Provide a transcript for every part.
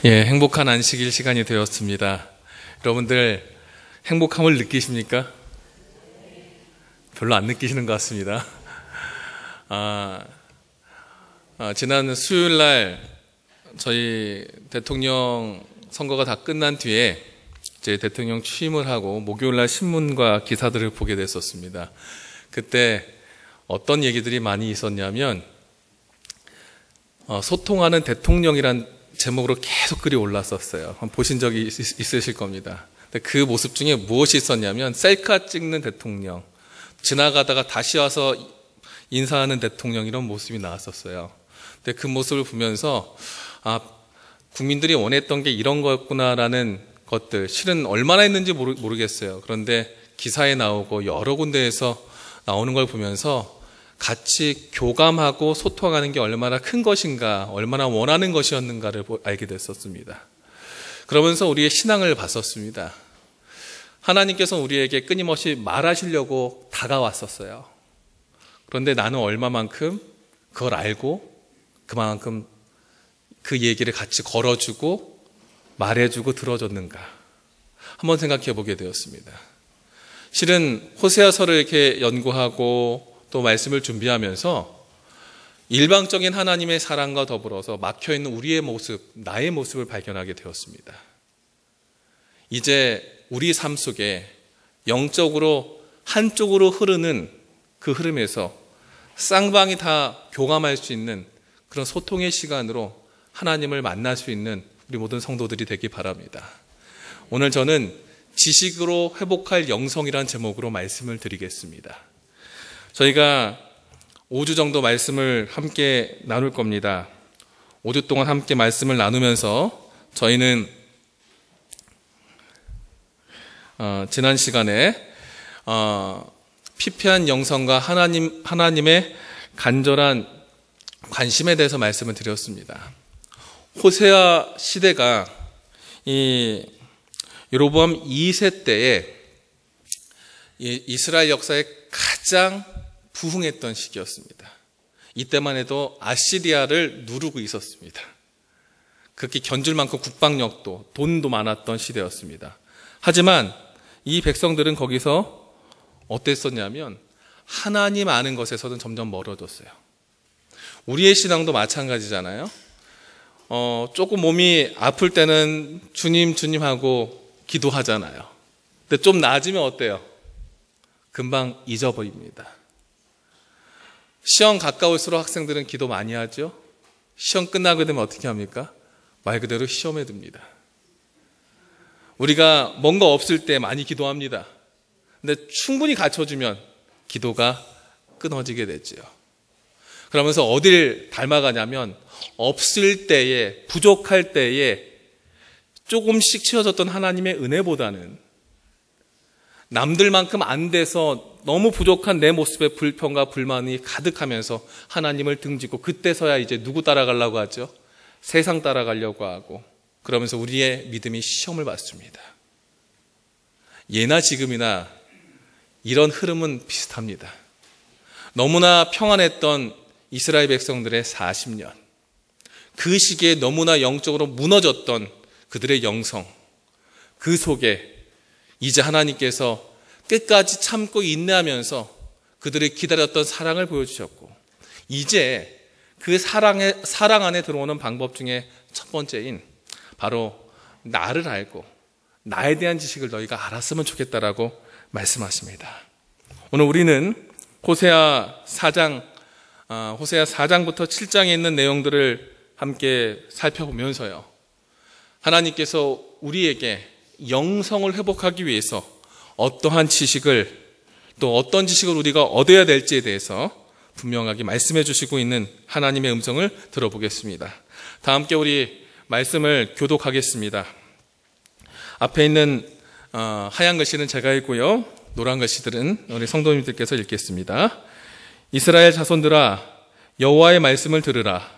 예, 행복한 안식일 시간이 되었습니다. 여러분들 행복함을 느끼십니까? 별로 안 느끼시는 것 같습니다. 지난 수요일 날 저희 대통령 선거가 다 끝난 뒤에 이제 대통령 취임을 하고 목요일 날 신문과 기사들을 보게 됐었습니다. 그때 어떤 얘기들이 많이 있었냐면 소통하는 대통령이란 제목으로 계속 글이 올랐었어요. 보신 적이 있으실 겁니다. 근데 그 모습 중에 무엇이 있었냐면 셀카 찍는 대통령, 지나가다가 다시 와서 인사하는 대통령, 이런 모습이 나왔었어요. 근데 그 모습을 보면서 국민들이 원했던 게 이런 거였구나라는 것들, 실은 얼마나 했는지 모르겠어요. 그런데 기사에 나오고 여러 군데에서 나오는 걸 보면서 같이 교감하고 소통하는 게 얼마나 큰 것인가, 얼마나 원하는 것이었는가를 알게 됐었습니다. 그러면서 우리의 신앙을 봤었습니다. 하나님께서 우리에게 끊임없이 말하시려고 다가왔었어요. 그런데 나는 얼마만큼 그걸 알고 그만큼 그 얘기를 같이 걸어주고 말해주고 들어줬는가, 한번 생각해 보게 되었습니다. 실은 호세아서를 이렇게 연구하고 또 말씀을 준비하면서 일방적인 하나님의 사랑과 더불어서 막혀있는 우리의 모습, 나의 모습을 발견하게 되었습니다. 이제 우리 삶 속에 영적으로 한쪽으로 흐르는 그 흐름에서 쌍방이 다 교감할 수 있는 그런 소통의 시간으로 하나님을 만날 수 있는 우리 모든 성도들이 되기 바랍니다. 오늘 저는 지식으로 회복할 영성이란 제목으로 말씀을 드리겠습니다. 저희가 5주 정도 말씀을 함께 나눌 겁니다. 5주 동안 함께 말씀을 나누면서 저희는 지난 시간에 피폐한 영성과 하나님의 간절한 관심에 대해서 말씀을 드렸습니다. 호세아 시대가 이 여로보암 2세 때에 이스라엘 역사의 가장 부흥했던 시기였습니다. 이때만 해도 아시리아를 누르고 있었습니다. 그렇게 견줄 만큼 국방력도 돈도 많았던 시대였습니다. 하지만 이 백성들은 거기서 어땠었냐면 하나님 아는 것에서는 점점 멀어졌어요. 우리의 신앙도 마찬가지잖아요. 조금 몸이 아플 때는 주님 주님 하고 기도하잖아요. 근데 좀 나아지면 어때요? 금방 잊어버립니다. 시험 가까울수록 학생들은 기도 많이 하죠. 시험 끝나게 되면 어떻게 합니까? 말 그대로 시험에 듭니다. 우리가 뭔가 없을 때 많이 기도합니다. 근데 충분히 갖춰주면 기도가 끊어지게 되죠. 그러면서 어딜 닮아가냐면 없을 때에, 부족할 때에 조금씩 채워졌던 하나님의 은혜보다는 남들만큼 안 돼서 너무 부족한 내 모습에 불평과 불만이 가득하면서 하나님을 등지고, 그때서야 이제 누구 따라가려고 하죠? 세상 따라가려고 하고, 그러면서 우리의 믿음이 시험을 받습니다. 예나 지금이나 이런 흐름은 비슷합니다. 너무나 평안했던 이스라엘 백성들의 40년, 그 시기에 너무나 영적으로 무너졌던 그들의 영성, 그 속에 이제 하나님께서 끝까지 참고 인내하면서 그들이 기다렸던 사랑을 보여주셨고, 이제 그 사랑 안에 들어오는 방법 중에 첫 번째인 바로 나를 알고 나에 대한 지식을 너희가 알았으면 좋겠다라고 말씀하십니다. 오늘 우리는 호세아 4장부터 7장에 있는 내용들을 함께 살펴보면서요, 하나님께서 우리에게 영성을 회복하기 위해서 어떠한 지식을, 또 어떤 지식을 우리가 얻어야 될지에 대해서 분명하게 말씀해 주시고 있는 하나님의 음성을 들어보겠습니다. 다 함께 우리 말씀을 교독하겠습니다. 앞에 있는 하얀 글씨는 제가 읽고요, 노란 글씨들은 우리 성도님들께서 읽겠습니다. 이스라엘 자손들아, 여호와의 말씀을 들으라.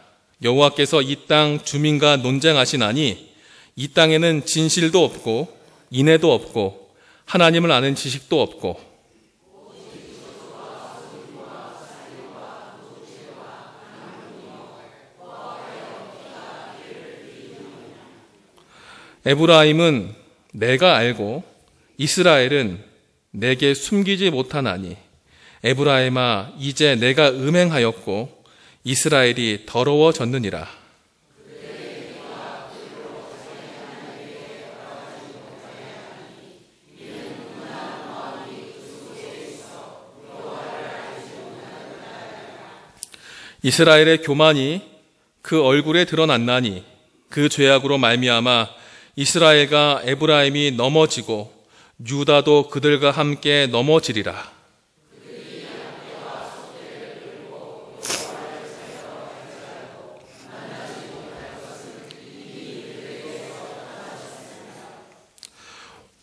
여호와께서 이 땅 주민과 논쟁하시나니 이 땅에는 진실도 없고 인애도 없고 하나님을 아는 지식도 없고 에브라임은 내가 알고 이스라엘은 내게 숨기지 못하나니 에브라임아 이제 내가 음행하였고 이스라엘이 더러워졌느니라. 이스라엘의 교만이 그 얼굴에 드러났나니 그 죄악으로 말미암아 이스라엘과 에브라임이 넘어지고 유다도 그들과 함께 넘어지리라.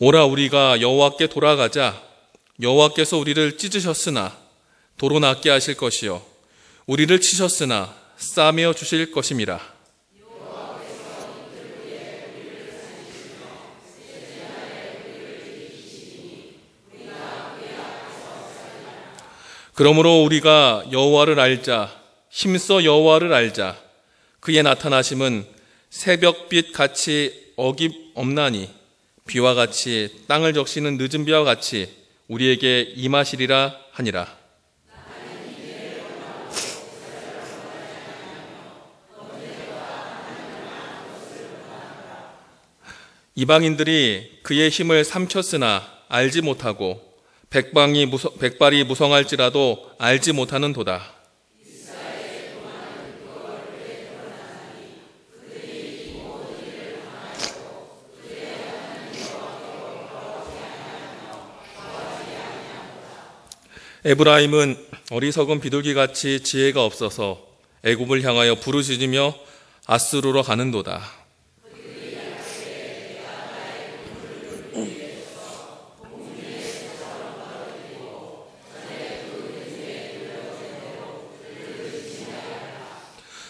오라 우리가 여호와께 돌아가자. 여호와께서 우리를 찢으셨으나 도로 낫게 하실 것이요 우리를 치셨으나 싸매어 주실 것임이라. 그러므로 우리가 여호와를 알자. 힘써 여호와를 알자. 그의 나타나심은 새벽빛 같이 어김없나니 비와 같이 땅을 적시는 늦은 비와 같이 우리에게 임하시리라 하니라. 이방인들이 그의 힘을 삼켰으나 알지 못하고 백발이 무성할지라도 알지 못하는도다. 에브라임은 어리석은 비둘기같이 지혜가 없어서 애굽을 향하여 부르짖으며 아수르로 가는도다.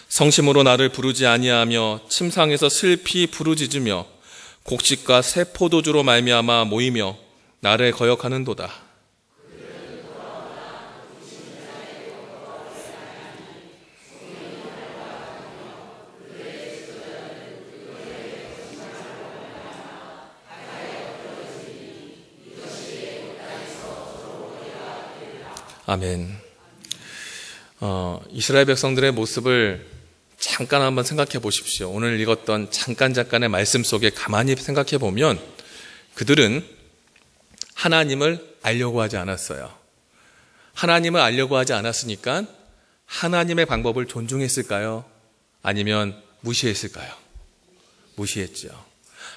성심으로 나를 부르지 아니하며 침상에서 슬피 부르짖으며 곡식과 새 포도주로 말미암아 모이며 나를 거역하는도다. 아멘. 이스라엘 백성들의 모습을 잠깐 한번 생각해 보십시오. 오늘 읽었던 잠깐의 말씀 속에 가만히 생각해 보면 그들은 하나님을 알려고 하지 않았어요. 하나님을 알려고 하지 않았으니까 하나님의 방법을 존중했을까요? 아니면 무시했을까요? 무시했죠.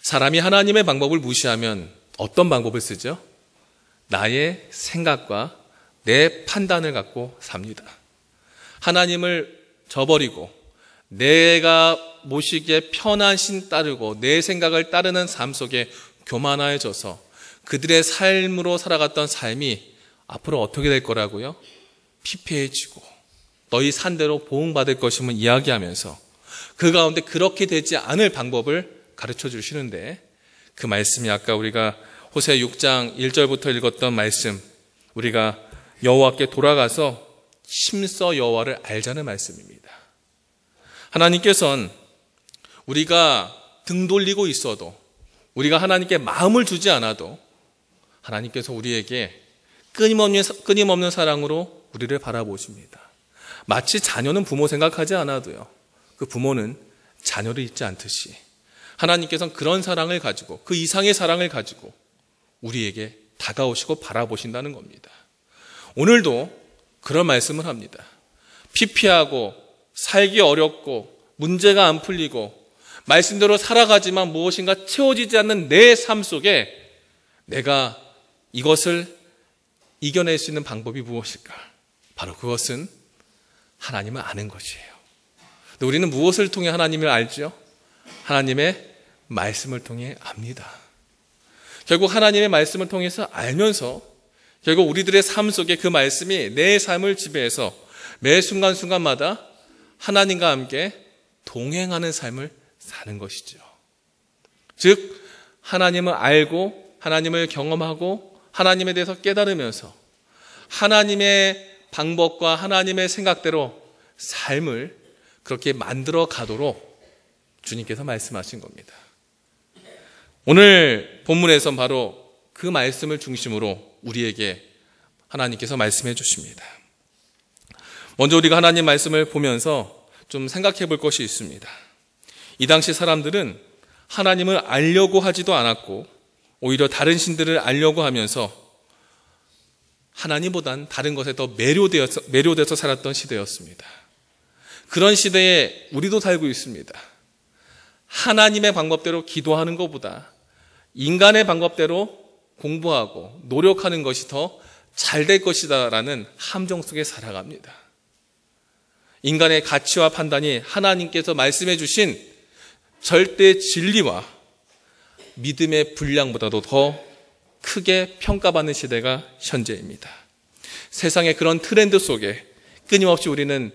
사람이 하나님의 방법을 무시하면 어떤 방법을 쓰죠? 나의 생각과 내 판단을 갖고 삽니다. 하나님을 저버리고 내가 모시기에 편한 신 따르고 내 생각을 따르는 삶 속에 교만해져서 그들의 삶으로 살아갔던 삶이 앞으로 어떻게 될 거라고요? 피폐해지고 너희 산대로 보응받을 것임을 이야기하면서 그 가운데 그렇게 되지 않을 방법을 가르쳐 주시는데 그 말씀이 아까 우리가 호세 6장 1절부터 읽었던 말씀, 우리가 여호와께 돌아가서 힘써 여호와를 알자는 말씀입니다. 하나님께서는 우리가 등 돌리고 있어도, 우리가 하나님께 마음을 주지 않아도 하나님께서 우리에게 끊임없는 사랑으로 우리를 바라보십니다. 마치 자녀는 부모 생각하지 않아도요, 그 부모는 자녀를 잊지 않듯이 하나님께서는 그런 사랑을 가지고, 그 이상의 사랑을 가지고 우리에게 다가오시고 바라보신다는 겁니다. 오늘도 그런 말씀을 합니다. 피폐하고 살기 어렵고 문제가 안 풀리고 말씀대로 살아가지만 무엇인가 채워지지 않는 내 삶 속에 내가 이것을 이겨낼 수 있는 방법이 무엇일까? 바로 그것은 하나님을 아는 것이에요. 근데 우리는 무엇을 통해 하나님을 알죠? 하나님의 말씀을 통해 압니다. 결국 하나님의 말씀을 통해서 알면서 결국 우리들의 삶 속에 그 말씀이 내 삶을 지배해서 매 순간순간마다 하나님과 함께 동행하는 삶을 사는 것이죠. 즉 하나님을 알고 하나님을 경험하고 하나님에 대해서 깨달으면서 하나님의 방법과 하나님의 생각대로 삶을 그렇게 만들어 가도록 주님께서 말씀하신 겁니다. 오늘 본문에선 바로 그 말씀을 중심으로 우리에게 하나님께서 말씀해 주십니다. 먼저 우리가 하나님 말씀을 보면서 좀 생각해 볼 것이 있습니다. 이 당시 사람들은 하나님을 알려고 하지도 않았고 오히려 다른 신들을 알려고 하면서 하나님보단 다른 것에 더 매료돼서 살았던 시대였습니다. 그런 시대에 우리도 살고 있습니다. 하나님의 방법대로 기도하는 것보다 인간의 방법대로 공부하고 노력하는 것이 더 잘 될 것이다라는 함정 속에 살아갑니다. 인간의 가치와 판단이 하나님께서 말씀해 주신 절대 진리와 믿음의 분량보다도 더 크게 평가받는 시대가 현재입니다. 세상의 그런 트렌드 속에 끊임없이 우리는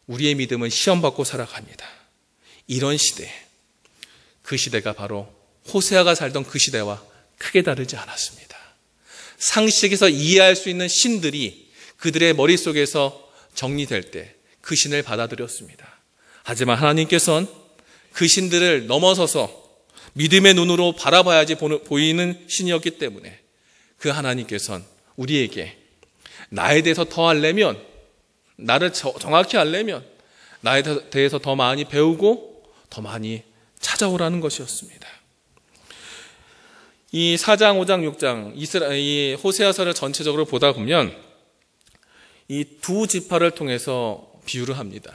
우리의 믿음을 시험받고 살아갑니다. 이런 시대, 그 시대가 바로 호세아가 살던 그 시대와 크게 다르지 않았습니다. 상식에서 이해할 수 있는 신들이 그들의 머릿속에서 정리될 때 그 신을 받아들였습니다. 하지만 하나님께서는 그 신들을 넘어서서 믿음의 눈으로 바라봐야지 보이는 신이었기 때문에 그 하나님께서는 우리에게 나에 대해서 더 알려면, 나를 정확히 알려면 나에 대해서 더 많이 배우고 더 많이 찾아오라는 것이었습니다. 이 4장, 5장, 6장 이 호세아서를 전체적으로 보다 보면 이 두 지파를 통해서 비유를 합니다.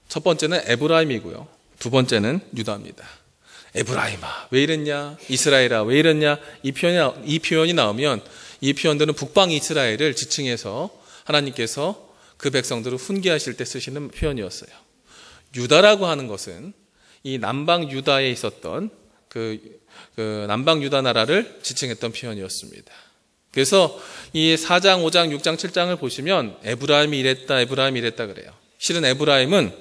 첫 번째는 에브라임이고요. 두 번째는 유다입니다. 에브라임아 왜 이랬냐, 이스라엘아 왜 이랬냐, 이 표현이 나오면 이 표현들은 북방 이스라엘을 지칭해서 하나님께서 그 백성들을 훈계하실 때 쓰시는 표현이었어요. 유다라고 하는 것은 이 남방 유다에 있었던 그 남방 유다 나라를 지칭했던 표현이었습니다. 그래서 이 4장, 5장, 6장, 7장을 보시면 에브라임이 이랬다 그래요. 실은 에브라임은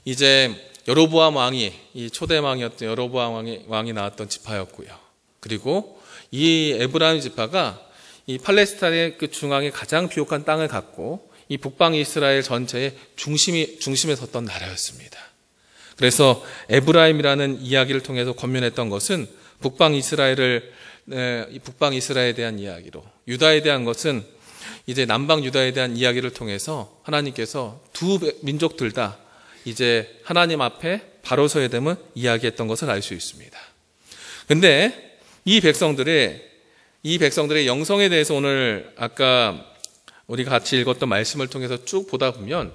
이제 여로보암 왕이, 이 초대 왕이었던 여로보암 왕이 나왔던 지파였고요. 그리고 이 에브라임 지파가 이 팔레스타인의 그 중앙에 가장 비옥한 땅을 갖고 이 북방 이스라엘 전체의 중심에 섰던 나라였습니다. 그래서 에브라임이라는 이야기를 통해서 권면했던 것은 북방 이스라엘에 대한 이야기로, 유다에 대한 것은 이제 남방 유다에 대한 이야기를 통해서 하나님께서 두 민족들 다 이제 하나님 앞에 바로 서야 됨을 이야기했던 것을 알 수 있습니다. 근데 이 백성들의 영성에 대해서 오늘 아까 우리가 같이 읽었던 말씀을 통해서 쭉 보다 보면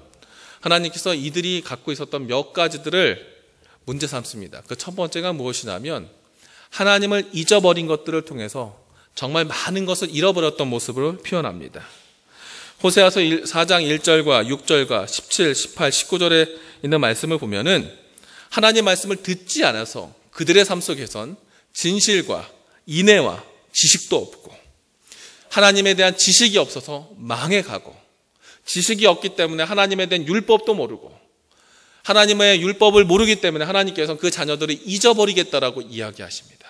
하나님께서 이들이 갖고 있었던 몇 가지들을 문제 삼습니다. 그 첫 번째가 무엇이냐면 하나님을 잊어버린 것들을 통해서 정말 많은 것을 잃어버렸던 모습을 표현합니다. 호세아서 4장 1절과 6절과 17, 18, 19절에 있는 말씀을 보면은 하나님 말씀을 듣지 않아서 그들의 삶 속에선 진실과 인애와 지식도 없고 하나님에 대한 지식이 없어서 망해가고, 지식이 없기 때문에 하나님에 대한 율법도 모르고 하나님의 율법을 모르기 때문에 하나님께서는 그 자녀들을 잊어버리겠다라고 이야기하십니다.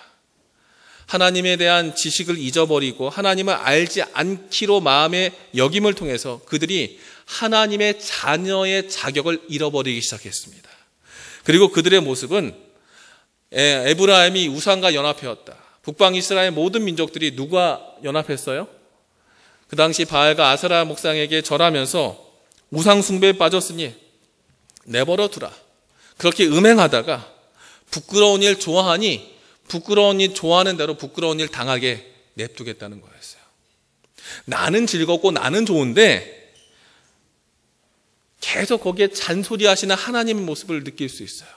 하나님에 대한 지식을 잊어버리고 하나님을 알지 않기로 마음의 여김을 통해서 그들이 하나님의 자녀의 자격을 잃어버리기 시작했습니다. 그리고 그들의 모습은 에브라임이 우상과 연합해왔다. 북방 이스라엘 모든 민족들이 누가 연합했어요? 그 당시 바알과 아세라 목상에게 절하면서 우상 숭배에 빠졌으니 내버려 두라. 그렇게 음행하다가 부끄러운 일 좋아하니 부끄러운 일 좋아하는 대로 부끄러운 일 당하게 냅두겠다는 거였어요. 나는 즐겁고 나는 좋은데 계속 거기에 잔소리하시는 하나님의 모습을 느낄 수 있어요.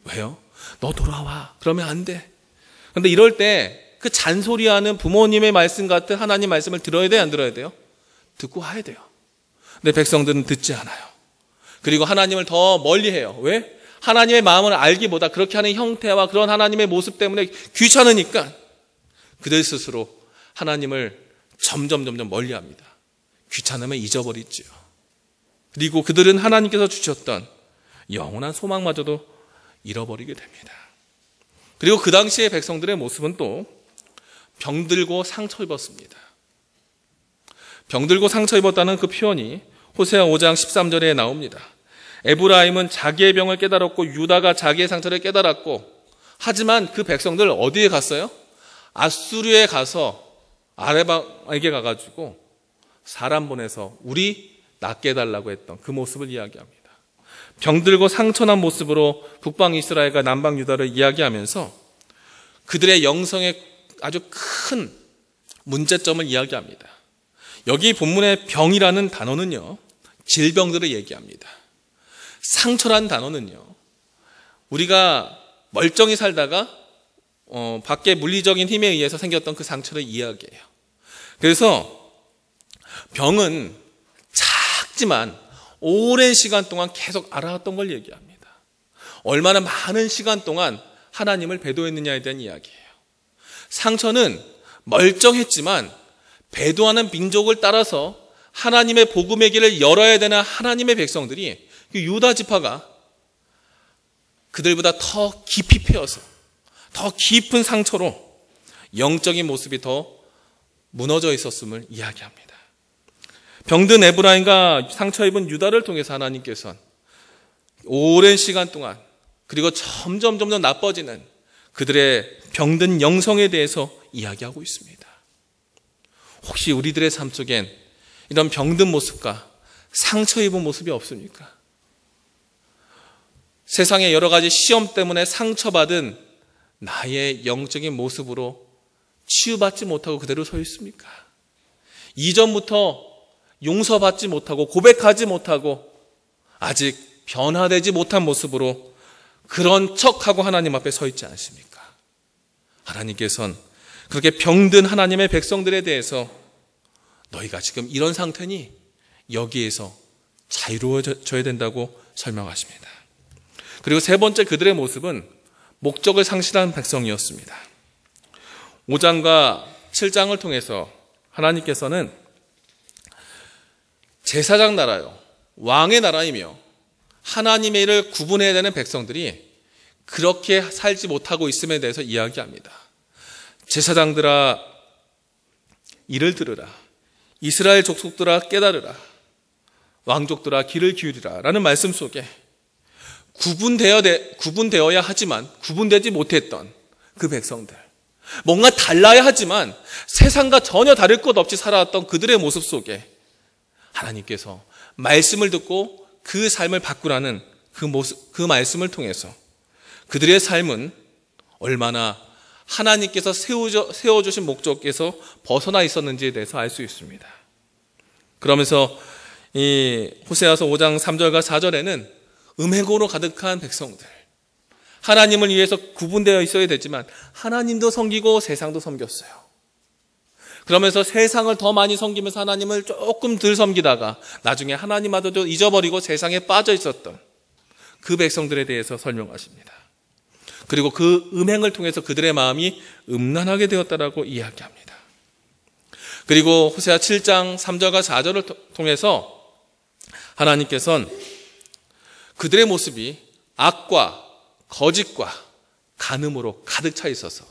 왜요? 너 돌아와. 그러면 안 돼. 그런데 이럴 때 그 잔소리하는 부모님의 말씀 같은 하나님 말씀을 들어야 돼요? 안 들어야 돼요? 듣고 와야 돼요. 근데 백성들은 듣지 않아요. 그리고 하나님을 더 멀리해요. 왜? 하나님의 마음을 알기보다 그렇게 하는 형태와 그런 하나님의 모습 때문에 귀찮으니까 그들 스스로 하나님을 점점 멀리합니다. 귀찮으면 잊어버리지요. 그리고 그들은 하나님께서 주셨던 영원한 소망마저도 잃어버리게 됩니다. 그리고 그 당시의 백성들의 모습은 또 병들고 상처 입었습니다. 병들고 상처 입었다는 그 표현이 호세아 5장 13절에 나옵니다. 에브라임은 자기의 병을 깨달았고 유다가 자기의 상처를 깨달았고 하지만 그 백성들 어디에 갔어요? 아수르에 가서 아레방에게 가가지고 사람 보내서 우리 낫게 해달라고 했던 그 모습을 이야기합니다. 병들고 상처난 모습으로 북방 이스라엘과 남방 유다를 이야기하면서 그들의 영성에 아주 큰 문제점을 이야기합니다. 여기 본문의 병이라는 단어는요, 질병들을 얘기합니다. 상처란 단어는요, 우리가 멀쩡히 살다가 밖에 물리적인 힘에 의해서 생겼던 그 상처를 이야기해요. 그래서 병은 작지만 오랜 시간 동안 계속 알아왔던 걸 얘기합니다. 얼마나 많은 시간 동안 하나님을 배도했느냐에 대한 이야기예요. 상처는 멀쩡했지만 배도하는 민족을 따라서 하나님의 복음의 길을 열어야 되는 하나님의 백성들이 그 유다 지파가 그들보다 더 깊이 패여서 더 깊은 상처로 영적인 모습이 더 무너져 있었음을 이야기합니다. 병든 에브라임과 상처 입은 유다를 통해서 하나님께서는 오랜 시간 동안 그리고 점점 더 나빠지는 그들의 병든 영성에 대해서 이야기하고 있습니다. 혹시 우리들의 삶 속엔 이런 병든 모습과 상처 입은 모습이 없습니까? 세상의 여러 가지 시험 때문에 상처받은 나의 영적인 모습으로 치유받지 못하고 그대로 서 있습니까? 이전부터 용서받지 못하고 고백하지 못하고 아직 변화되지 못한 모습으로 그런 척하고 하나님 앞에 서 있지 않습니까? 하나님께서는 그렇게 병든 하나님의 백성들에 대해서 너희가 지금 이런 상태니 여기에서 자유로워져야 된다고 설명하십니다. 그리고 세 번째 그들의 모습은 목적을 상실한 백성이었습니다. 5장과 7장을 통해서 하나님께서는 제사장 나라요, 왕의 나라이며 하나님의 일을 구분해야 되는 백성들이 그렇게 살지 못하고 있음에 대해서 이야기합니다. 제사장들아 이를 들으라, 이스라엘 족속들아 깨달으라, 왕족들아 귀를 기울이라 라는 말씀 속에 구분되어야 하지만 구분되지 못했던 그 백성들, 뭔가 달라야 하지만 세상과 전혀 다를 것 없이 살아왔던 그들의 모습 속에 하나님께서 말씀을 듣고 그 삶을 바꾸라는 그 말씀을 통해서 그들의 삶은 얼마나 하나님께서 세워주신 목적에서 벗어나 있었는지에 대해서 알 수 있습니다. 그러면서 이 호세아서 5장 3절과 4절에는 음행으로 가득한 백성들, 하나님을 위해서 구분되어 있어야 되지만 하나님도 섬기고 세상도 섬겼어요. 그러면서 세상을 더 많이 섬기면서 하나님을 조금 덜 섬기다가 나중에 하나님마저도 잊어버리고 세상에 빠져 있었던 그 백성들에 대해서 설명하십니다. 그리고 그 음행을 통해서 그들의 마음이 음란하게 되었다라고 이야기합니다. 그리고 호세아 7장 3절과 4절을 통해서 하나님께서는 그들의 모습이 악과 거짓과 간음으로 가득 차 있어서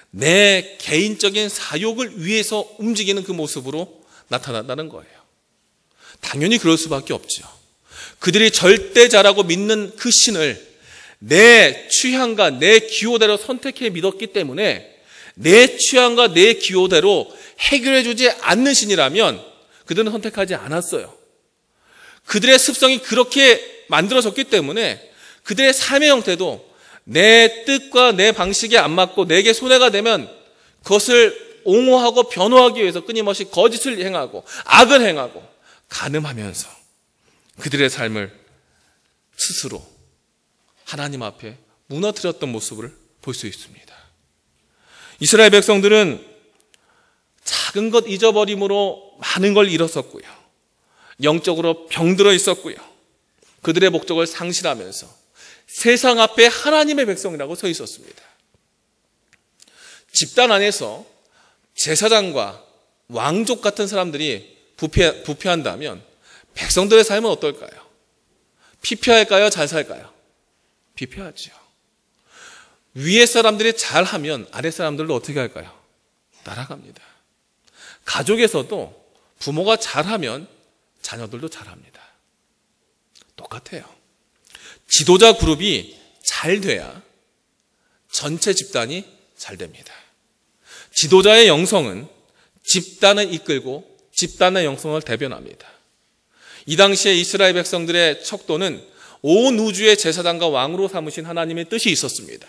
내 개인적인 사욕을 위해서 움직이는 그 모습으로 나타난다는 거예요. 당연히 그럴 수밖에 없죠. 그들이 절대자라고 믿는 그 신을 내 취향과 내 기호대로 선택해 믿었기 때문에 내 취향과 내 기호대로 해결해 주지 않는 신이라면 그들은 선택하지 않았어요. 그들의 습성이 그렇게 만들어졌기 때문에 그들의 삶의 형태도 내 뜻과 내 방식에 안 맞고 내게 손해가 되면 그것을 옹호하고 변호하기 위해서 끊임없이 거짓을 행하고 악을 행하고 간음하면서 그들의 삶을 스스로 하나님 앞에 무너뜨렸던 모습을 볼 수 있습니다. 이스라엘 백성들은 작은 것 잊어버림으로 많은 걸 잃었었고요. 영적으로 병들어 있었고요. 그들의 목적을 상실하면서 세상 앞에 하나님의 백성이라고 서 있었습니다. 집단 안에서 제사장과 왕족 같은 사람들이 부패한다면 백성들의 삶은 어떨까요? 피폐할까요? 잘 살까요? 피폐하죠. 위에 사람들이 잘하면 아래 사람들도 어떻게 할까요? 따라갑니다. 가족에서도 부모가 잘하면 자녀들도 잘합니다. 똑같아요. 지도자 그룹이 잘 돼야 전체 집단이 잘 됩니다. 지도자의 영성은 집단을 이끌고 집단의 영성을 대변합니다. 이 당시에 이스라엘 백성들의 척도는 온 우주의 제사장과 왕으로 삼으신 하나님의 뜻이 있었습니다.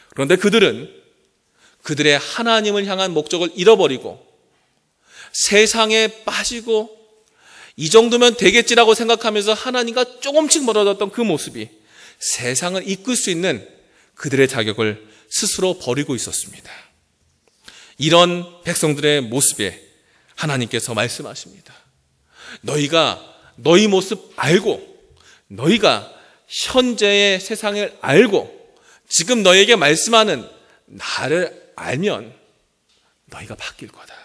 그런데 그들은 그들의 하나님을 향한 목적을 잃어버리고 세상에 빠지고 이 정도면 되겠지라고 생각하면서 하나님과 조금씩 멀어졌던 그 모습이 세상을 이끌 수 있는 그들의 자격을 스스로 버리고 있었습니다. 이런 백성들의 모습에 하나님께서 말씀하십니다. 너희가 너희 모습 알고 너희가 현재의 세상을 알고 지금 너희에게 말씀하는 나를 알면 너희가 바뀔 거다.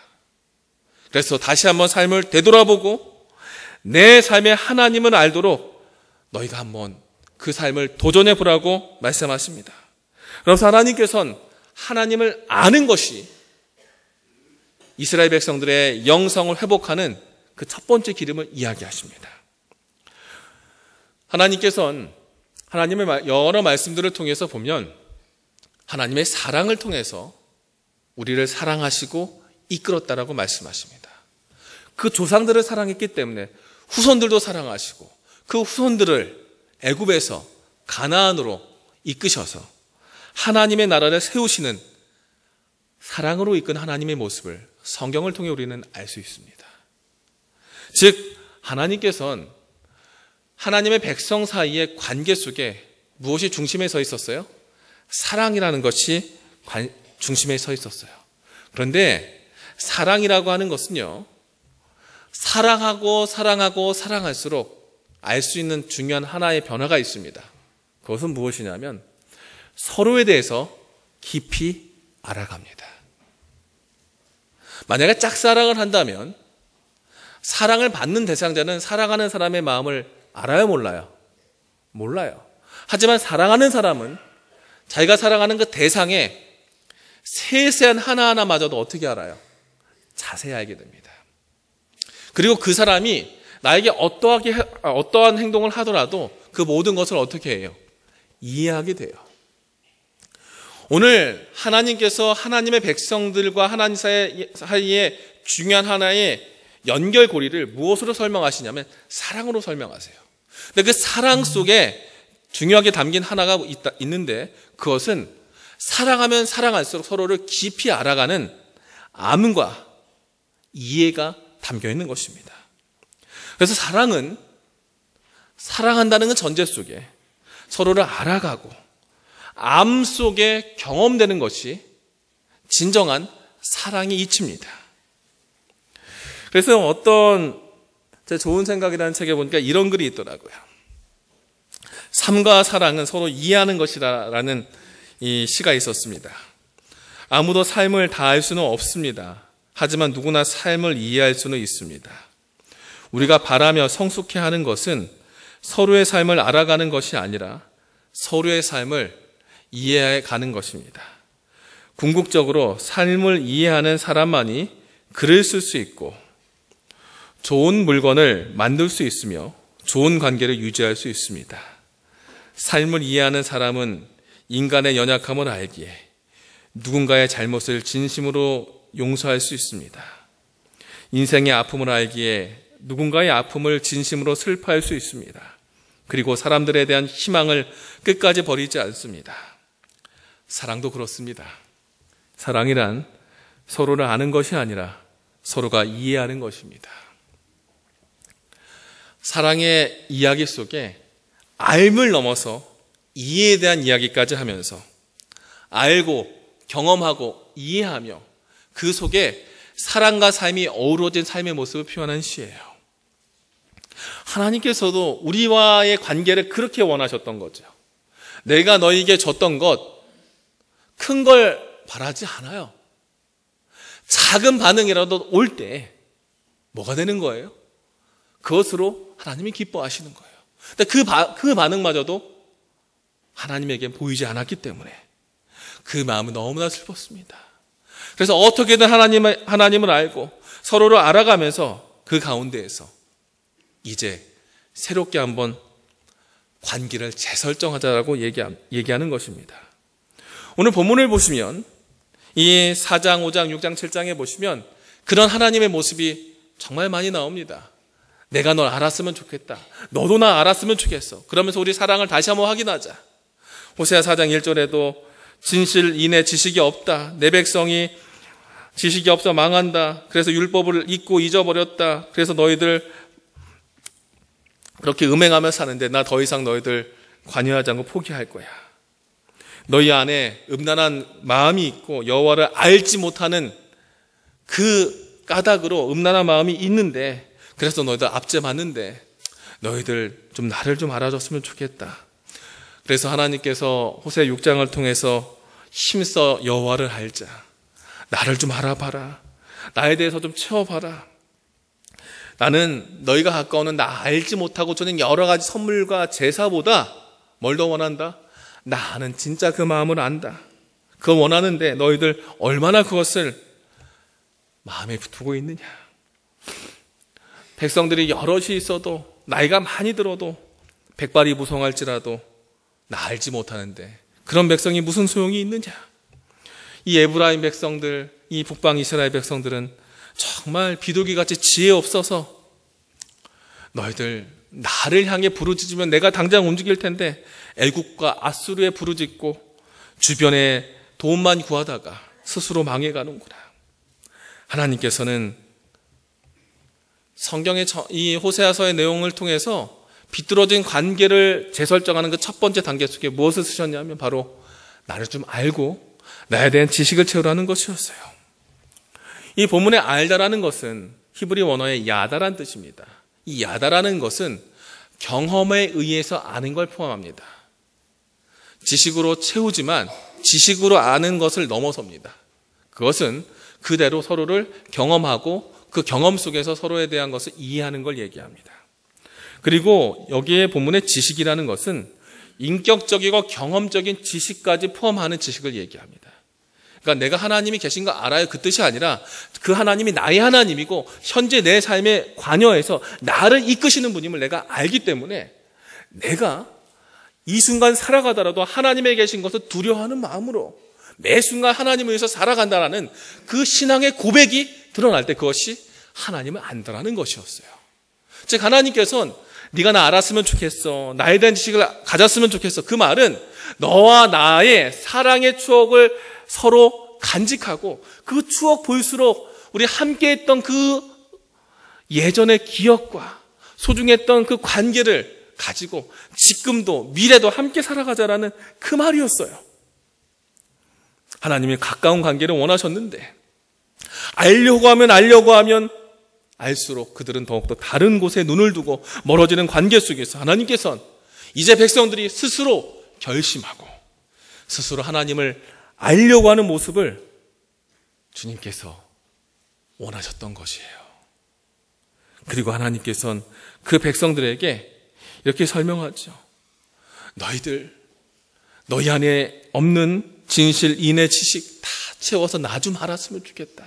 그래서 다시 한번 삶을 되돌아보고 내 삶의 하나님을 알도록 너희가 한번 그 삶을 도전해 보라고 말씀하십니다. 그래서 하나님께서는 하나님을 아는 것이 이스라엘 백성들의 영성을 회복하는 그 첫 번째 기름을 이야기하십니다. 하나님께서는 하나님의 여러 말씀들을 통해서 보면 하나님의 사랑을 통해서 우리를 사랑하시고 이끌었다라고 말씀하십니다. 그 조상들을 사랑했기 때문에 후손들도 사랑하시고 그 후손들을 애굽에서 가나안으로 이끄셔서 하나님의 나라를 세우시는 사랑으로 이끈 하나님의 모습을 성경을 통해 우리는 알 수 있습니다. 즉 하나님께서는 하나님의 백성 사이의 관계 속에 무엇이 중심에 서 있었어요? 사랑이라는 것이 중심에 서 있었어요. 그런데 사랑이라고 하는 것은요, 사랑하고 사랑할수록 알 수 있는 중요한 하나의 변화가 있습니다. 그것은 무엇이냐면 서로에 대해서 깊이 알아갑니다. 만약에 짝사랑을 한다면 사랑을 받는 대상자는 사랑하는 사람의 마음을 알아요, 몰라요? 몰라요. 하지만 사랑하는 사람은 자기가 사랑하는 그 대상의 세세한 하나하나마저도 어떻게 알아요? 자세히 알게 됩니다. 그리고 그 사람이 나에게 어떠한 행동을 하더라도 그 모든 것을 어떻게 해요? 이해하게 돼요. 오늘 하나님께서 하나님의 백성들과 하나님 사이에 중요한 하나의 연결고리를 무엇으로 설명하시냐면 사랑으로 설명하세요. 근데 그 사랑 속에 중요하게 담긴 하나가 있는데 그것은 사랑하면 사랑할수록 서로를 깊이 알아가는 암과 이해가 담겨 있는 것입니다. 그래서 사랑은 사랑한다는 그 전제 속에 서로를 알아가고 암 속에 경험되는 것이 진정한 사랑의 이치입니다. 그래서 어떤 제 좋은 생각이라는 책에 보니까 이런 글이 있더라고요. 삶과 사랑은 서로 이해하는 것이라는 이 시가 있었습니다. 아무도 삶을 다 알 수는 없습니다. 하지만 누구나 삶을 이해할 수는 있습니다. 우리가 바라며 성숙해하는 것은 서로의 삶을 알아가는 것이 아니라 서로의 삶을 이해해가는 것입니다. 궁극적으로 삶을 이해하는 사람만이 글을 쓸 수 있고 좋은 물건을 만들 수 있으며 좋은 관계를 유지할 수 있습니다. 삶을 이해하는 사람은 인간의 연약함을 알기에 누군가의 잘못을 진심으로 용서할 수 있습니다. 인생의 아픔을 알기에 누군가의 아픔을 진심으로 슬퍼할 수 있습니다. 그리고 사람들에 대한 희망을 끝까지 버리지 않습니다. 사랑도 그렇습니다. 사랑이란 서로를 아는 것이 아니라 서로가 이해하는 것입니다. 사랑의 이야기 속에 알을 넘어서 이해에 대한 이야기까지 하면서 알고 경험하고 이해하며 그 속에 사랑과 삶이 어우러진 삶의 모습을 표현한 시예요. 하나님께서도 우리와의 관계를 그렇게 원하셨던 거죠. 내가 너희에게 줬던 것, 큰 걸 바라지 않아요. 작은 반응이라도 올 때 뭐가 되는 거예요? 그것으로 하나님이 기뻐하시는 거예요. 근데 그 반응마저도 하나님에게 보이지 않았기 때문에 그 마음은 너무나 슬펐습니다. 그래서 어떻게든 하나님을 알고 서로를 알아가면서 그 가운데에서 이제 새롭게 한번 관계를 재설정하자라고 얘기하는 것입니다. 오늘 본문을 보시면 이 4장, 5장, 6장, 7장에 보시면 그런 하나님의 모습이 정말 많이 나옵니다. 내가 널 알았으면 좋겠다. 너도 나 알았으면 좋겠어. 그러면서 우리 사랑을 다시 한번 확인하자. 호세아 4장 1절에도 진실, 인애, 지식이 없다. 내 백성이 지식이 없어 망한다. 그래서 율법을 잊고 잊어버렸다. 그래서 너희들 그렇게 음행하며 사는데 나 더 이상 너희들 관여하지 않고 포기할 거야. 너희 안에 음란한 마음이 있고 여호와를 알지 못하는 그 까닭으로 음란한 마음이 있는데, 그래서 너희들 압제받는데 너희들 좀 나를 좀 알아줬으면 좋겠다. 그래서 하나님께서 호세 6장을 통해서 힘써 여호와를 알자. 나를 좀 알아봐라. 나에 대해서 좀 채워봐라. 나는 너희가 가까우는 나 알지 못하고 주는 여러 가지 선물과 제사보다 뭘 더 원한다? 나는 진짜 그 마음을 안다. 그거 원하는데 너희들 얼마나 그것을 마음에 두고 있느냐. 백성들이 여럿이 있어도 나이가 많이 들어도 백발이 무성할지라도 나 알지 못하는데 그런 백성이 무슨 소용이 있느냐. 이 에브라임 백성들, 이 북방 이스라엘 백성들은 정말 비둘기같이 지혜 없어서 너희들 나를 향해 부르짖으면 내가 당장 움직일 텐데 애국과 아수르에 부르짖고 주변에 도움만 구하다가 스스로 망해가는구나. 하나님께서는 성경의 이 호세아서의 내용을 통해서 비뚤어진 관계를 재설정하는 그 첫 번째 단계 속에 무엇을 쓰셨냐면 바로 나를 좀 알고 나에 대한 지식을 채우라는 것이었어요. 이 본문의 알다라는 것은 히브리 원어의 야다란 뜻입니다. 이 야다라는 것은 경험에 의해서 아는 걸 포함합니다. 지식으로 채우지만 지식으로 아는 것을 넘어섭니다. 그것은 그대로 서로를 경험하고 그 경험 속에서 서로에 대한 것을 이해하는 걸 얘기합니다. 그리고 여기에 본문의 지식이라는 것은 인격적이고 경험적인 지식까지 포함하는 지식을 얘기합니다. 그러니까 내가 하나님이 계신 거 알아요, 그 뜻이 아니라 그 하나님이 나의 하나님이고 현재 내 삶에 관여해서 나를 이끄시는 분임을 내가 알기 때문에 내가 이 순간 살아가더라도 하나님에 계신 것을 두려워하는 마음으로 매 순간 하나님을 위해서 살아간다라는 그 신앙의 고백이 드러날 때 그것이 하나님을 안다라는 것이었어요. 즉 하나님께서는 네가 나 알았으면 좋겠어, 나에 대한 지식을 가졌으면 좋겠어. 그 말은 너와 나의 사랑의 추억을 서로 간직하고 그 추억 볼수록 우리 함께했던 그 예전의 기억과 소중했던 그 관계를 가지고 지금도 미래도 함께 살아가자라는 그 말이었어요. 하나님이 가까운 관계를 원하셨는데 알려고 하면 알수록 그들은 더욱더 다른 곳에 눈을 두고 멀어지는 관계 속에서 하나님께서는 이제 백성들이 스스로 결심하고 스스로 하나님을 알려고 하는 모습을 주님께서 원하셨던 것이에요. 그리고 하나님께서는 그 백성들에게 이렇게 설명하죠. 너희 안에 없는 진실, 인의 지식 다 채워서 나 좀 알았으면 좋겠다.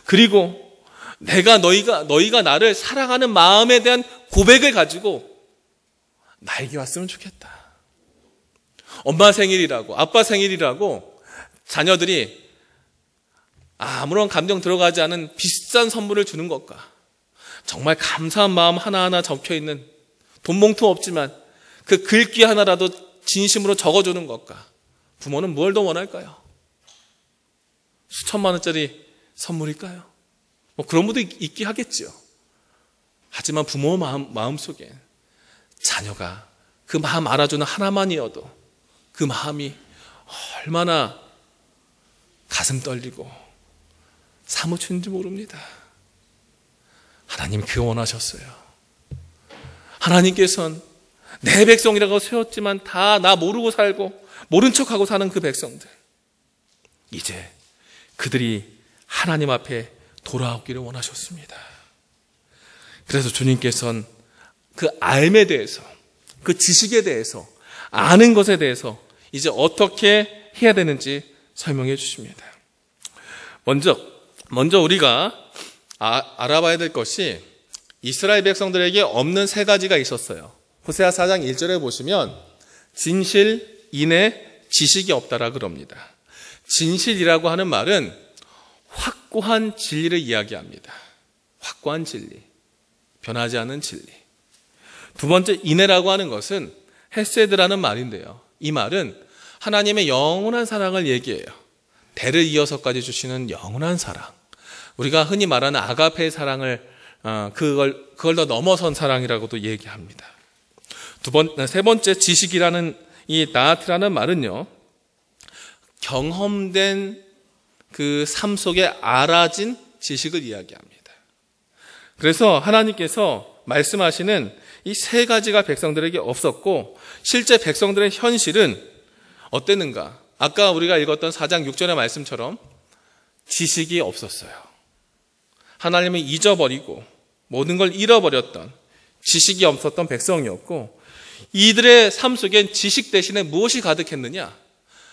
그리고 너희가 나를 사랑하는 마음에 대한 고백을 가지고 나에게 왔으면 좋겠다. 엄마 생일이라고, 아빠 생일이라고 자녀들이 아무런 감정 들어가지 않은 비싼 선물을 주는 것과 정말 감사한 마음 하나하나 적혀있는 돈 봉투 없지만 그 글귀 하나라도 진심으로 적어주는 것과 부모는 뭘 더 원할까요? 수천만 원짜리 선물일까요? 뭐 그런 분도 있긴 하겠죠. 하지만 부모 마음속에 자녀가 그 마음 알아주는 하나만이어도 그 마음이 얼마나 가슴 떨리고 사무치는지 모릅니다. 하나님 그 원하셨어요. 하나님께서는 내 백성이라고 세웠지만 다 나 모르고 살고 모른 척하고 사는 그 백성들, 이제 그들이 하나님 앞에 돌아오기를 원하셨습니다. 그래서 주님께서는 그 알에 대해서, 그 지식에 대해서, 아는 것에 대해서 이제 어떻게 해야 되는지 설명해 주십니다. 먼저 우리가 알아봐야 될 것이 이스라엘 백성들에게 없는 세 가지가 있었어요. 호세아 4장 1절에 보시면 진실, 인애, 지식이 없다라 그럽니다. 진실이라고 하는 말은 확고한 진리를 이야기합니다. 확고한 진리, 변하지 않는 진리. 두 번째, 인애라고 하는 것은 헤세드라는 말인데요. 이 말은 하나님의 영원한 사랑을 얘기해요. 대를 이어서까지 주시는 영원한 사랑. 우리가 흔히 말하는 아가페의 사랑을 그걸 더 넘어선 사랑이라고도 얘기합니다. 세 번째, 지식이라는 이 나아트라는 말은요, 경험된 그 삶 속에 알아진 지식을 이야기합니다. 그래서 하나님께서 말씀하시는 이 세 가지가 백성들에게 없었고, 실제 백성들의 현실은 어땠는가? 아까 우리가 읽었던 4장 6절의 말씀처럼 지식이 없었어요. 하나님을 잊어버리고 모든 걸 잃어버렸던, 지식이 없었던 백성이었고, 이들의 삶 속엔 지식 대신에 무엇이 가득했느냐?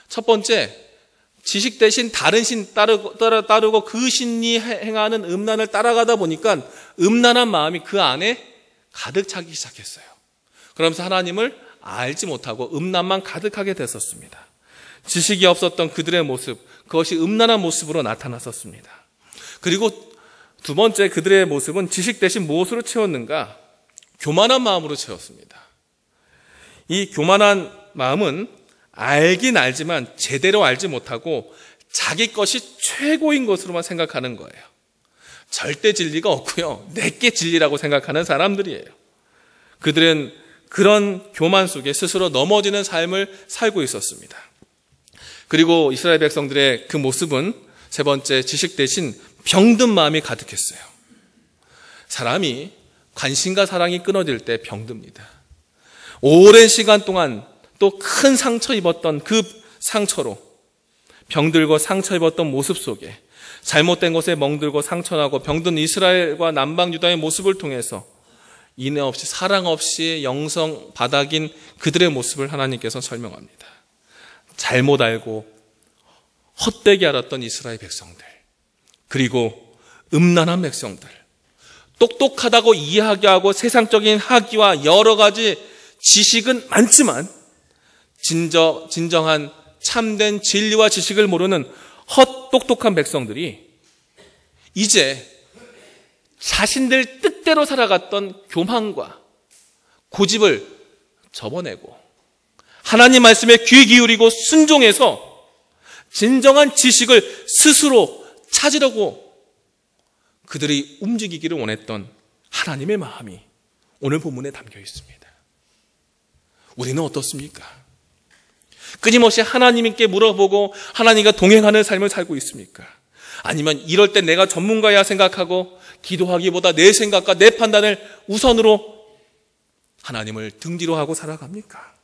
첫 번째, 지식 대신 다른 신 따르고 그 신이 행하는 음란을 따라가다 보니까 음란한 마음이 그 안에 가득 차기 시작했어요. 그러면서 하나님을 알지 못하고 음란만 가득하게 됐었습니다. 지식이 없었던 그들의 모습, 그것이 음란한 모습으로 나타났었습니다. 그리고 두 번째, 그들의 모습은 지식 대신 무엇으로 채웠는가? 교만한 마음으로 채웠습니다. 이 교만한 마음은 알긴 알지만 제대로 알지 못하고 자기 것이 최고인 것으로만 생각하는 거예요. 절대 진리가 없고요, 내게 진리라고 생각하는 사람들이에요. 그들은 그런 교만 속에 스스로 넘어지는 삶을 살고 있었습니다. 그리고 이스라엘 백성들의 그 모습은 세 번째, 지식 대신 병든 마음이 가득했어요. 사람이 관심과 사랑이 끊어질 때 병듭니다. 오랜 시간 동안 또 큰 상처 입었던 그 상처로, 병들고 상처 입었던 모습 속에 잘못된 것에 멍들고 상처나고 병든 이스라엘과 남방 유다의 모습을 통해서 인애 없이, 사랑 없이 영성 바닥인 그들의 모습을 하나님께서 설명합니다. 잘못 알고 헛되게 알았던 이스라엘 백성들, 그리고 음란한 백성들, 똑똑하다고 이야기하고 세상적인 학위와 여러 가지 지식은 많지만 진정한 참된 진리와 지식을 모르는 헛똑똑한 백성들이 이제 자신들 뜻대로 살아갔던 교만과 고집을 접어내고 하나님 말씀에 귀 기울이고 순종해서 진정한 지식을 스스로 찾으려고 그들이 움직이기를 원했던 하나님의 마음이 오늘 본문에 담겨 있습니다. 우리는 어떻습니까? 끊임없이 하나님께 물어보고 하나님과 동행하는 삶을 살고 있습니까? 아니면 이럴 때 내가 전문가야 생각하고 기도하기보다 내 생각과 내 판단을 우선으로 하나님을 등 뒤로 하고 살아갑니까?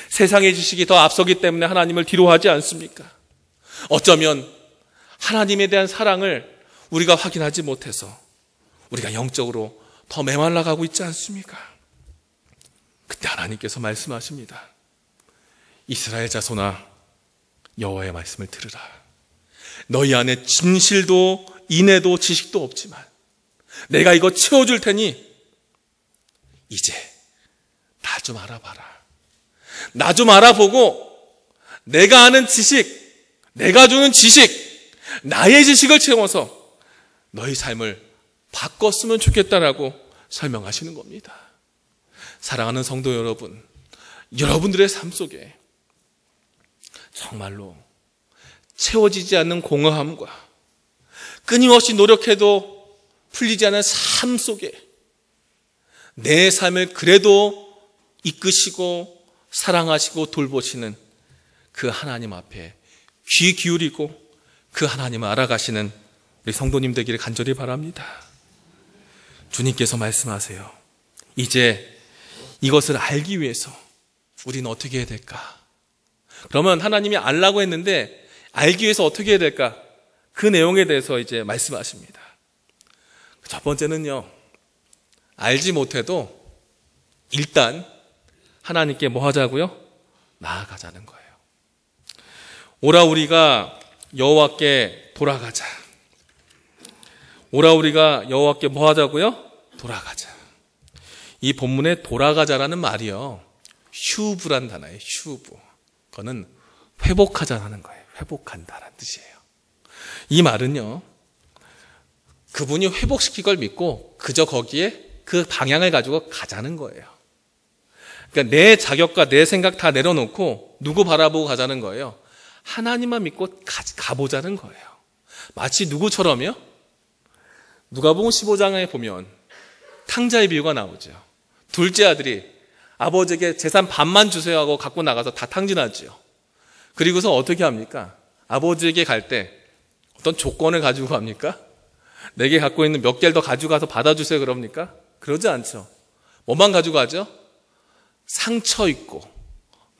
세상의 지식이 더 앞서기 때문에 하나님을 뒤로 하지 않습니까? 어쩌면 하나님에 대한 사랑을 우리가 확인하지 못해서 우리가 영적으로 더 메말라가고 있지 않습니까? 그때 하나님께서 말씀하십니다. 이스라엘 자손아, 여호와의 말씀을 들으라. 너희 안에 진실도 인애도 지식도 없지만 내가 이거 채워줄 테니 이제 나 좀 알아봐라. 나 좀 알아보고 내가 아는 지식, 내가 주는 지식, 나의 지식을 채워서 너희 삶을 바꿨으면 좋겠다라고 설명하시는 겁니다. 사랑하는 성도 여러분, 여러분들의 삶 속에 정말로 채워지지 않는 공허함과 끊임없이 노력해도 풀리지 않는 삶 속에 내 삶을 그래도 이끄시고 사랑하시고 돌보시는 그 하나님 앞에 귀 기울이고 그 하나님을 알아가시는 우리 성도님 되기를 간절히 바랍니다. 주님께서 말씀하세요. 이제 이것을 알기 위해서 우리는 어떻게 해야 될까? 그러면 하나님이 알라고 했는데 알기 위해서 어떻게 해야 될까? 그 내용에 대해서 이제 말씀하십니다. 첫 번째는요, 알지 못해도 일단 하나님께 뭐 하자고요? 나아가자는 거예요. 오라 우리가 여호와께 돌아가자. 오라 우리가 여호와께 뭐 하자고요? 돌아가자. 이 본문에 돌아가자라는 말이요, 휴브란 단어예요. 휴브. 그거는 회복하자라는 거예요. 회복한다라는 뜻이에요. 이 말은요, 그분이 회복시킬 걸 믿고 그저 거기에 그 방향을 가지고 가자는 거예요. 그러니까 내 자격과 내 생각 다 내려놓고 누구 바라보고 가자는 거예요. 하나님만 믿고 가보자는 거예요. 마치 누구처럼요? 누가복음 15장에 보면 탕자의 비유가 나오죠. 둘째 아들이 아버지에게 재산 반만 주세요 하고 갖고 나가서 다 탕진하죠. 그리고서 어떻게 합니까? 아버지에게 갈 때 어떤 조건을 가지고 갑니까? 내게 갖고 있는 몇 개를 더 가져가서 받아주세요 그럽니까? 그러지 않죠. 뭐만 가지고 가죠? 상처 있고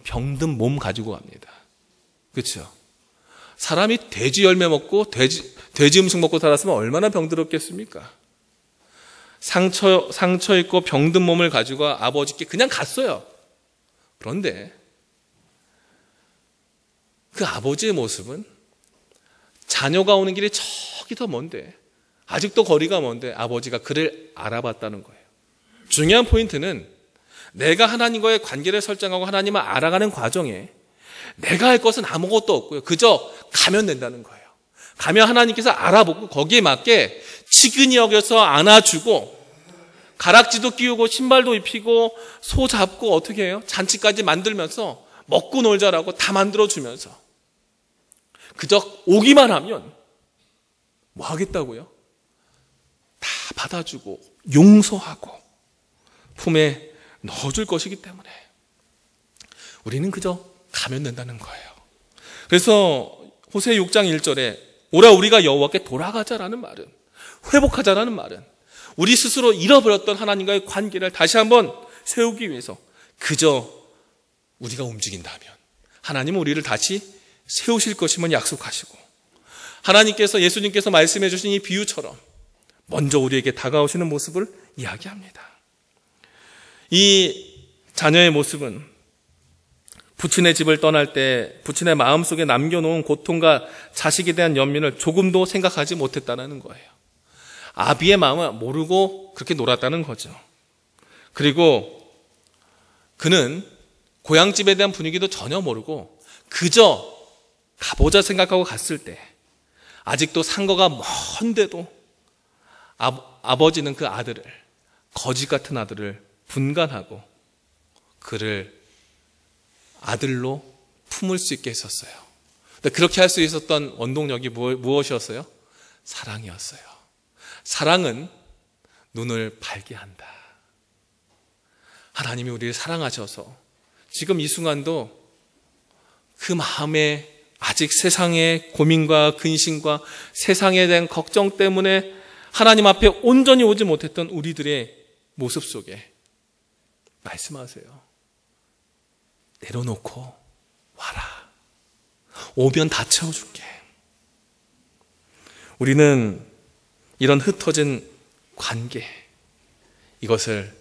병든 몸 가지고 갑니다. 그렇죠? 사람이 돼지 열매 먹고 돼지 음식 먹고 살았으면 얼마나 병들었겠습니까? 상처 있고 병든 몸을 가지고 아버지께 그냥 갔어요. 그런데 그 아버지의 모습은 자녀가 오는 길이 저기 더 먼데, 아직도 거리가 먼데 아버지가 그를 알아봤다는 거예요. 중요한 포인트는 내가 하나님과의 관계를 설정하고 하나님을 알아가는 과정에 내가 할 것은 아무것도 없고요. 그저 가면 된다는 거예요. 가면 하나님께서 알아보고 거기에 맞게 치근히 여겨서 안아주고 가락지도 끼우고 신발도 입히고 소 잡고 어떻게 해요? 잔치까지 만들면서 먹고 놀자라고 다 만들어주면서 그저 오기만 하면 뭐 하겠다고요? 다 받아주고 용서하고 품에 넣어줄 것이기 때문에 우리는 그저 가면 된다는 거예요. 그래서 호세 6장 1절에 오라 우리가 여호와께 돌아가자라는 말은, 회복하자라는 말은 우리 스스로 잃어버렸던 하나님과의 관계를 다시 한번 세우기 위해서 그저 우리가 움직인다면 하나님은 우리를 다시 세우실 것임을 약속하시고, 하나님께서 예수님께서 말씀해 주신 이 비유처럼 먼저 우리에게 다가오시는 모습을 이야기합니다. 이 자녀의 모습은 부친의 집을 떠날 때 부친의 마음속에 남겨놓은 고통과 자식에 대한 연민을 조금도 생각하지 못했다는 거예요. 아비의 마음을 모르고 그렇게 놀았다는 거죠. 그리고 그는 고향집에 대한 분위기도 전혀 모르고 그저 가보자 생각하고 갔을 때 아직도 상거가 먼데도 아버지는 그 아들을, 거지 같은 아들을 분간하고 그를 아들로 품을 수 있게 했었어요. 근데 그렇게 할 수 있었던 원동력이 무엇이었어요? 사랑이었어요. 사랑은 눈을 밝게 한다. 하나님이 우리를 사랑하셔서 지금 이 순간도 그 마음에 아직 세상의 고민과 근심과 세상에 대한 걱정 때문에 하나님 앞에 온전히 오지 못했던 우리들의 모습 속에 말씀하세요. 내려놓고 와라. 오면 다 채워줄게. 우리는 이런 흩어진 관계, 이것을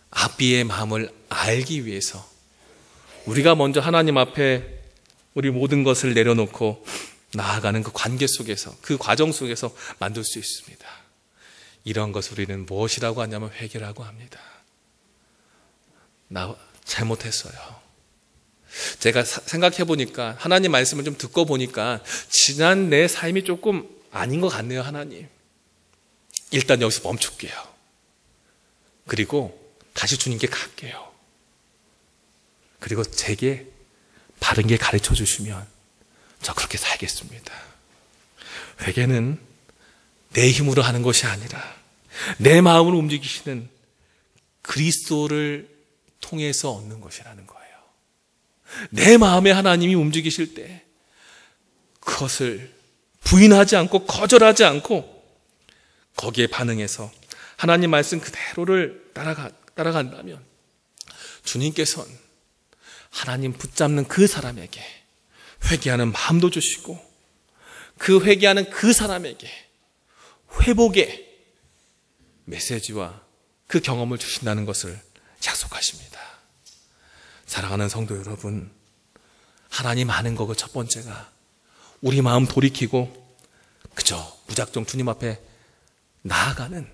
아비의 마음을 알기 위해서 우리가 먼저 하나님 앞에 우리 모든 것을 내려놓고 나아가는 그 관계 속에서, 그 과정 속에서 만들 수 있습니다. 이런 것을 우리는 무엇이라고 하냐면 회개라고 합니다. 나 잘못했어요. 제가 생각해 보니까, 하나님 말씀을 좀 듣고 보니까 지난 내 삶이 조금 아닌 것 같네요. 하나님, 일단 여기서 멈출게요. 그리고 다시 주님께 갈게요. 그리고 제게 바른 길 가르쳐 주시면 저 그렇게 살겠습니다. 회개는 내 힘으로 하는 것이 아니라 내 마음을 움직이시는 그리스도를 통해서 얻는 것이라는 거예요. 내 마음에 하나님이 움직이실 때 그것을 부인하지 않고 거절하지 않고 거기에 반응해서 하나님 말씀 그대로를 따라간다면 주님께서는 하나님 붙잡는 그 사람에게 회개하는 마음도 주시고 그 회개하는 그 사람에게 회복의 메시지와 그 경험을 주신다는 것을 약속하십니다. 사랑하는 성도 여러분, 하나님 아는 거 그 첫 번째가 우리 마음 돌이키고 그저 무작정 주님 앞에 나아가는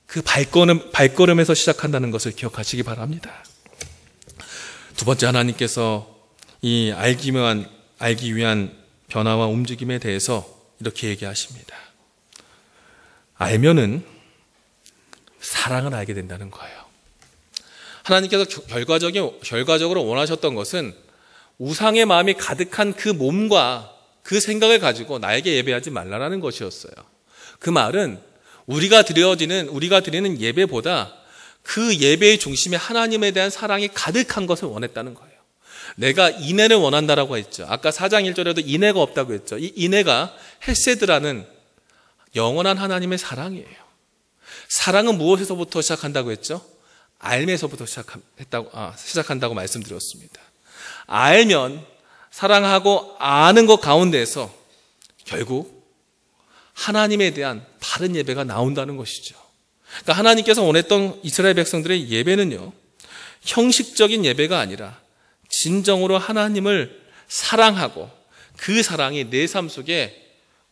그 발걸음에서 시작한다는 것을 기억하시기 바랍니다. 두 번째, 하나님께서 이 알기 위한 변화와 움직임에 대해서 이렇게 얘기하십니다. 알면은 사랑을 알게 된다는 거예요. 하나님께서 결과적으로 원하셨던 것은 우상의 마음이 가득한 그 몸과 그 생각을 가지고 나에게 예배하지 말라라는 것이었어요. 그 말은 우리가 드리는 예배보다 그 예배의 중심에 하나님에 대한 사랑이 가득한 것을 원했다는 거예요. 내가 인애를 원한다라고 했죠. 아까 4장 1절에도 인애가 없다고 했죠. 이 인애가 헤세드라는 영원한 하나님의 사랑이에요. 사랑은 무엇에서부터 시작한다고 했죠? 알면서부터 시작한다고 말씀드렸습니다. 알면 사랑하고 아는 것 가운데에서 결국 하나님에 대한 바른 예배가 나온다는 것이죠. 그러니까 하나님께서 원했던 이스라엘 백성들의 예배는요, 형식적인 예배가 아니라 진정으로 하나님을 사랑하고 그 사랑이 내 삶 속에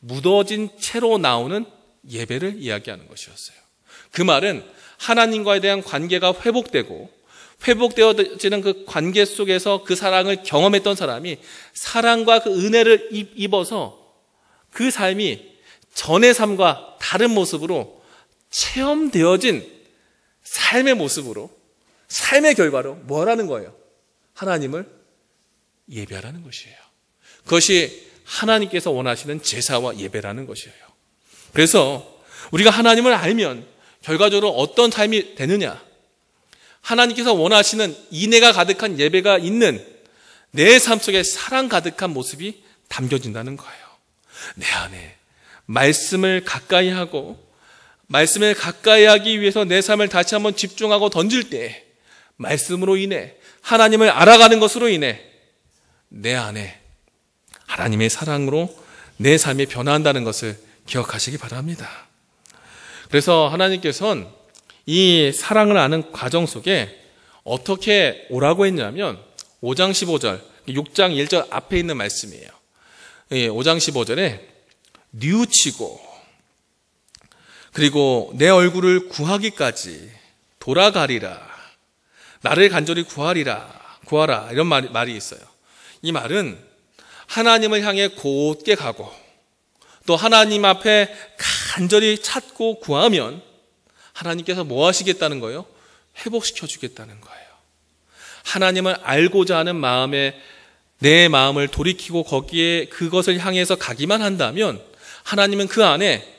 묻어진 채로 나오는 예배를 이야기하는 것이었어요. 그 말은 하나님과에 대한 관계가 회복되어지는 그 관계 속에서 그 사랑을 경험했던 사람이 사랑과 그 은혜를 입어서 그 삶이 전의 삶과 다른 모습으로 체험되어진 삶의 모습으로, 삶의 결과로 뭐라는 거예요? 하나님을 예배하라는 것이에요. 그것이 하나님께서 원하시는 제사와 예배라는 것이에요. 그래서 우리가 하나님을 알면 결과적으로 어떤 삶이 되느냐? 하나님께서 원하시는 인애가 가득한 예배가 있는 내 삶 속에 사랑 가득한 모습이 담겨진다는 거예요. 내 안에 말씀을 가까이 하고 말씀을 가까이 하기 위해서 내 삶을 다시 한번 집중하고 던질 때 말씀으로 인해 하나님을 알아가는 것으로 인해 내 안에 하나님의 사랑으로 내 삶이 변화한다는 것을 기억하시기 바랍니다. 그래서 하나님께서는 이 사랑을 아는 과정 속에 어떻게 오라고 했냐면 5장 15절, 6장 1절 앞에 있는 말씀이에요. 5장 15절에 뉘우치고 그리고 내 얼굴을 구하기까지 돌아가리라. 나를 간절히 구하라. 이런 말이 있어요. 이 말은 하나님을 향해 곧게 가고 또 하나님 앞에 간절히 찾고 구하면 하나님께서 뭐 하시겠다는 거예요? 회복시켜 주겠다는 거예요. 하나님을 알고자 하는 마음에 내 마음을 돌이키고 거기에 그것을 향해서 가기만 한다면 하나님은 그 안에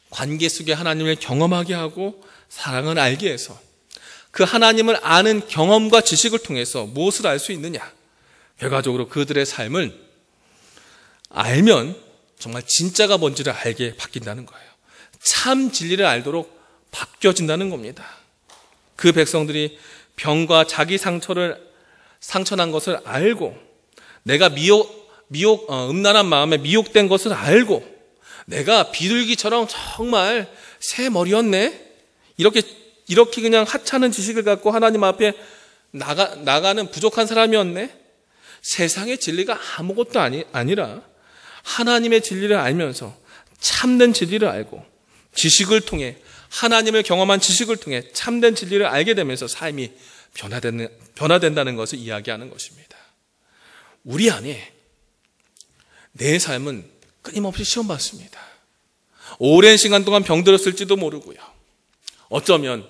관계 속에 하나님을 경험하게 하고 사랑을 알게 해서 그 하나님을 아는 경험과 지식을 통해서 무엇을 알 수 있느냐? 결과적으로 그들의 삶을 알면 정말 진짜가 뭔지를 알게 바뀐다는 거예요. 참 진리를 알도록 바뀌어진다는 겁니다. 그 백성들이 병과 자기 상처난 것을 알고 내가 음란한 마음에 미혹된 것을 알고 내가 비둘기처럼 정말 새 머리였네? 이렇게 그냥 하찮은 지식을 갖고 하나님 앞에 나가는 부족한 사람이었네? 세상의 진리가 아무것도 아니라 하나님의 진리를 알면서 참된 진리를 알고 지식을 통해 하나님을 경험한 지식을 통해 참된 진리를 알게 되면서 삶이 변화된다는 것을 이야기하는 것입니다. 우리 안에 내 삶은 끊임없이 시험받습니다. 오랜 시간 동안 병들었을지도 모르고요. 어쩌면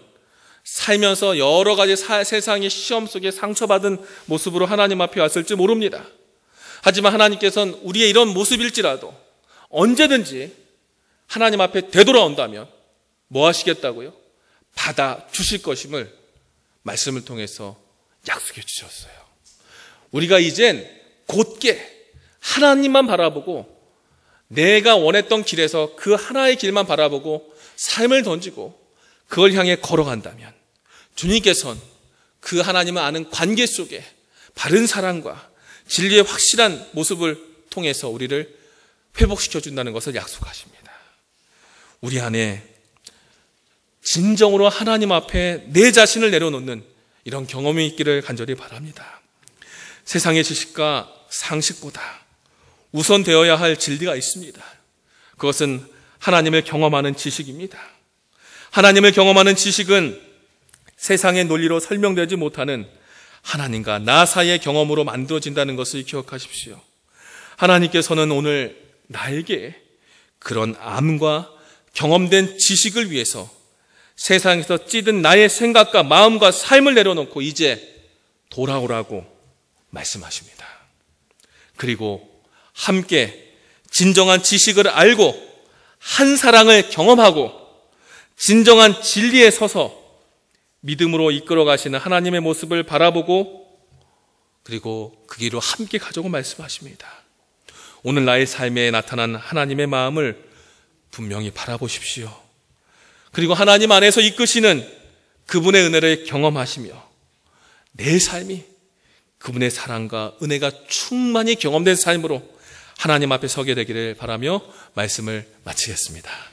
살면서 여러 가지 세상의 시험 속에 상처받은 모습으로 하나님 앞에 왔을지 모릅니다. 하지만 하나님께서는 우리의 이런 모습일지라도 언제든지 하나님 앞에 되돌아온다면 뭐 하시겠다고요? 받아 주실 것임을 말씀을 통해서 약속해 주셨어요. 우리가 이젠 곧게 하나님만 바라보고 내가 원했던 길에서 그 하나의 길만 바라보고 삶을 던지고 그걸 향해 걸어간다면 주님께서는 그 하나님을 아는 관계 속에 바른 사랑과 진리의 확실한 모습을 통해서 우리를 회복시켜 준다는 것을 약속하십니다. 우리 안에 진정으로 하나님 앞에 내 자신을 내려놓는 이런 경험이 있기를 간절히 바랍니다. 세상의 지식과 상식보다 우선되어야 할 진리가 있습니다. 그것은 하나님을 경험하는 지식입니다. 하나님을 경험하는 지식은 세상의 논리로 설명되지 못하는 하나님과 나 사이의 경험으로 만들어진다는 것을 기억하십시오. 하나님께서는 오늘 나에게 그런 암과 경험된 지식을 위해서 세상에서 찌든 나의 생각과 마음과 삶을 내려놓고 이제 돌아오라고 말씀하십니다. 그리고 함께 진정한 지식을 알고 한 사랑을 경험하고 진정한 진리에 서서 믿음으로 이끌어 가시는 하나님의 모습을 바라보고 그리고 그 길로 함께 가자고 말씀하십니다. 오늘 나의 삶에 나타난 하나님의 마음을 분명히 바라보십시오. 그리고 하나님 안에서 이끄시는 그분의 은혜를 경험하시며 내 삶이 그분의 사랑과 은혜가 충만히 경험된 삶으로 하나님 앞에 서게 되기를 바라며 말씀을 마치겠습니다.